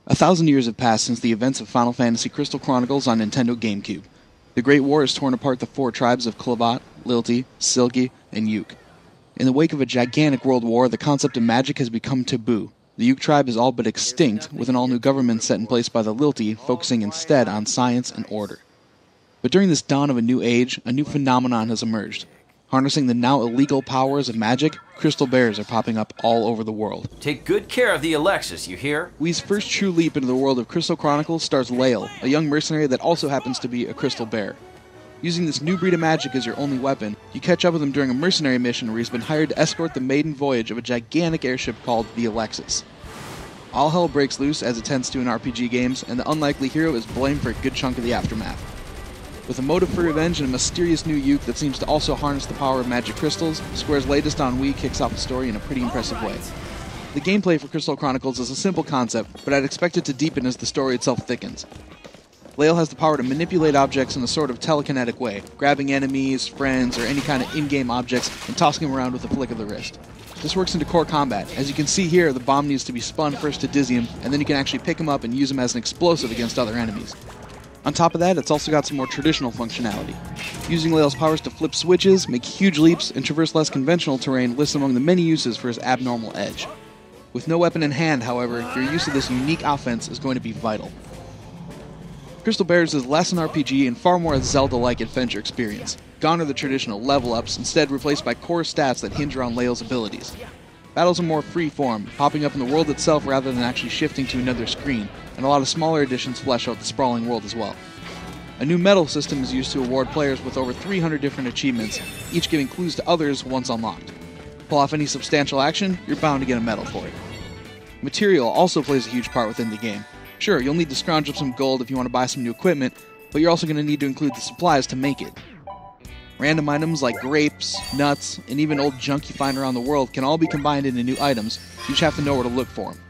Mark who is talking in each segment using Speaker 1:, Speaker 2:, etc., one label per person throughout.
Speaker 1: 1,000 years have passed since the events of Final Fantasy Crystal Chronicles on Nintendo GameCube. The Great War has torn apart the four tribes of Klavat, Lilti, Silgi, and Yuk. In the wake of a gigantic world war, the concept of magic has become taboo. The Yuk tribe is all but extinct, with an all-new government set in place by the Lilti, focusing instead on science and order. But during this dawn of a new age, a new phenomenon has emerged. Harnessing the now illegal powers of magic, crystal bears are popping up all over the world.
Speaker 2: Take good care of the Alexis, you hear?
Speaker 1: Wee's first true leap into the world of Crystal Chronicles stars Lael, a young mercenary that also happens to be a crystal bear. Using this new breed of magic as your only weapon, you catch up with him during a mercenary mission where he's been hired to escort the maiden voyage of a gigantic airship called the Alexis. All hell breaks loose, as it tends to in RPG games, and the unlikely hero is blamed for a good chunk of the aftermath. With a motive for revenge and a mysterious new Yuk that seems to also harness the power of magic crystals, Square's latest on Wii kicks off the story in a pretty impressive way. The gameplay for Crystal Chronicles is a simple concept, but I'd expect it to deepen as the story itself thickens. Lael has the power to manipulate objects in a sort of telekinetic way, grabbing enemies, friends, or any kind of in-game objects and tossing them around with a flick of the wrist. This works into core combat. As you can see here, the bomb needs to be spun first to dizzy him, and then you can actually pick him up and use him as an explosive against other enemies. On top of that, it's also got some more traditional functionality. Using Lael's powers to flip switches, make huge leaps, and traverse less conventional terrain lists among the many uses for his abnormal edge. With no weapon in hand, however, your use of this unique offense is going to be vital. Crystal Bears is less an RPG and far more a Zelda-like adventure experience. Gone are the traditional level-ups, instead replaced by core stats that hinge around Lael's abilities. Battles are more free-form, popping up in the world itself rather than actually shifting to another screen, and a lot of smaller additions flesh out the sprawling world as well. A new medal system is used to award players with over 300 different achievements, each giving clues to others once unlocked. Pull off any substantial action, you're bound to get a medal for it. Material also plays a huge part within the game. Sure, you'll need to scrounge up some gold if you want to buy some new equipment, but you're also going to need to include the supplies to make it. Random items like grapes, nuts, and even old junk you find around the world can all be combined into new items, you just have to know where to look for them.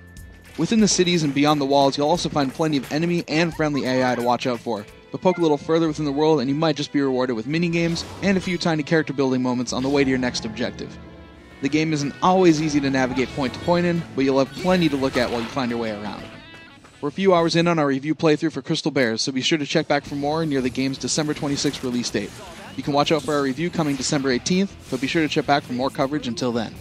Speaker 1: Within the cities and beyond the walls, you'll also find plenty of enemy and friendly AI to watch out for, but poke a little further within the world and you might just be rewarded with minigames and a few tiny character building moments on the way to your next objective. The game isn't always easy to navigate point to point in, but you'll have plenty to look at while you find your way around. We're a few hours in on our review playthrough for Crystal Bears, so be sure to check back for more near the game's December 26th release date. You can watch out for our review coming December 18th, but be sure to check back for more coverage until then.